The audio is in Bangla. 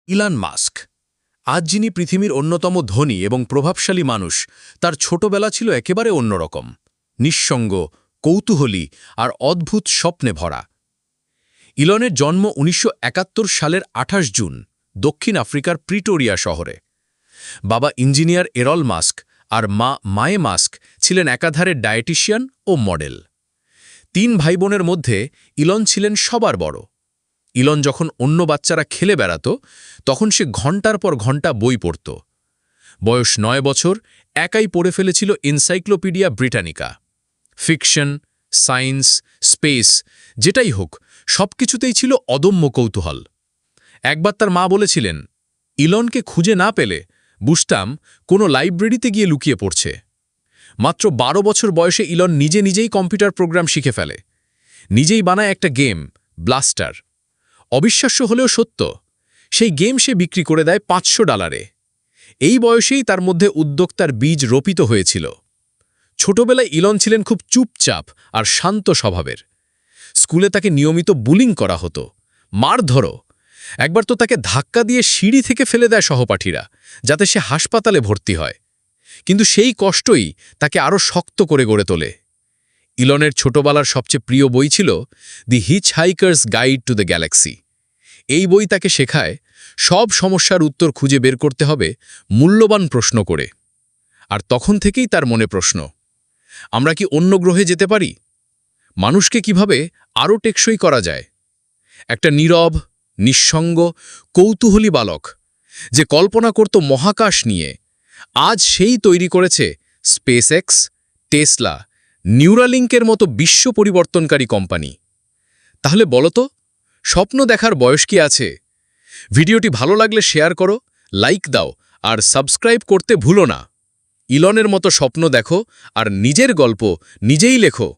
ইলন মাস্ক আজ যিনি পৃথিবীর অন্যতম ধনী এবং প্রভাবশালী মানুষ, তার ছোটবেলা ছিল একেবারে অন্যরকম, নিঃসঙ্গ, কৌতূহলী আর অদ্ভুত স্বপ্নে ভরা। ইলনের জন্ম ১৯৭১ সালের ২৮ জুন দক্ষিণ আফ্রিকার প্রিটোরিয়া শহরে। বাবা ইঞ্জিনিয়ার এরল মাস্ক আর মা মায়ে মাস্ক ছিলেন একাধারে ডায়েটিশিয়ান ও মডেল। ৩ ভাইবোনের মধ্যে ইলন ছিলেন সবার বড়। ইলন যখন অন্য বাচ্চারা খেলে বেড়াত, তখন সে ঘণ্টার পর ঘণ্টা বই পড়ত। বয়স ৯ বছর একাই পড়ে ফেলেছিল encyclopaedia Britannica. Fiction, science, space যেটাই হোক, সবকিছুতেই ছিল অদম্য কৌতূহল। একবার তার মা বলেছিলেন, ইলনকে খুঁজে না পেলে বুঝতাম কোনো লাইব্রেরিতে গিয়ে লুকিয়ে পড়ছে। মাত্র ১২ বছর বয়সে ইলন নিজে নিজেই কম্পিউটার প্রোগ্রাম শিখে ফেলে। নিজেই বানায় একটা গেম, ব্লাস্টার। অবিশ্বাস্য হলেও সত্য, সেই গেম সে বিক্রি করে দেয় $৫০০। এই বয়সেই তার মধ্যে উদ্যোক্তার বীজ রোপিত হয়েছিল। ছোটবেলায় ইলন ছিলেন খুব চুপচাপ আর শান্ত স্বভাবের। স্কুলে তাকে নিয়মিত বুলিং করা হতো, মারধরও। একবার তো তাকে ধাক্কা দিয়ে সিঁড়ি থেকে ফেলে দেয় সহপাঠীরা, যাতে সে হাসপাতালে ভর্তি হয়। কিন্তু সেই কষ্টই তাকে আরও শক্ত করে গড়ে তোলে। ইলনের ছোটবেলার সবচেয়ে প্রিয় বই ছিল দি হিচহাইকার্স গাইড টু দ্য গ্যালাক্সি। এই বই তাকে শেখায় সব সমস্যার উত্তর খুঁজে বের করতে হবে মূল্যবান প্রশ্ন করে। আর তখন থেকেই তার মনে প্রশ্ন, আমরা কি অন্য গ্রহে যেতে পারি? মানুষকে কিভাবে আরও টেকসই করা যায়? একটা নীরব, নিঃসঙ্গ, কৌতূহলী বালক যে কল্পনা করত মহাকাশ নিয়ে, আজ সেই তৈরি করেছে স্পেসএক্স, টেসলা, নিউরালিঙ্কের মতো বিশ্ব পরিবর্তনকারী কোম্পানি। তাহলে বলো তো, স্বপ্ন দেখার বয়স কি আছে? ভিডিওটি ভালো লাগলে শেয়ার করো, লাইক দাও আর সাবস্ক্রাইব করতে ভুলো না। ইলনের মতো স্বপ্ন দেখো আর নিজের গল্প নিজেই লেখো।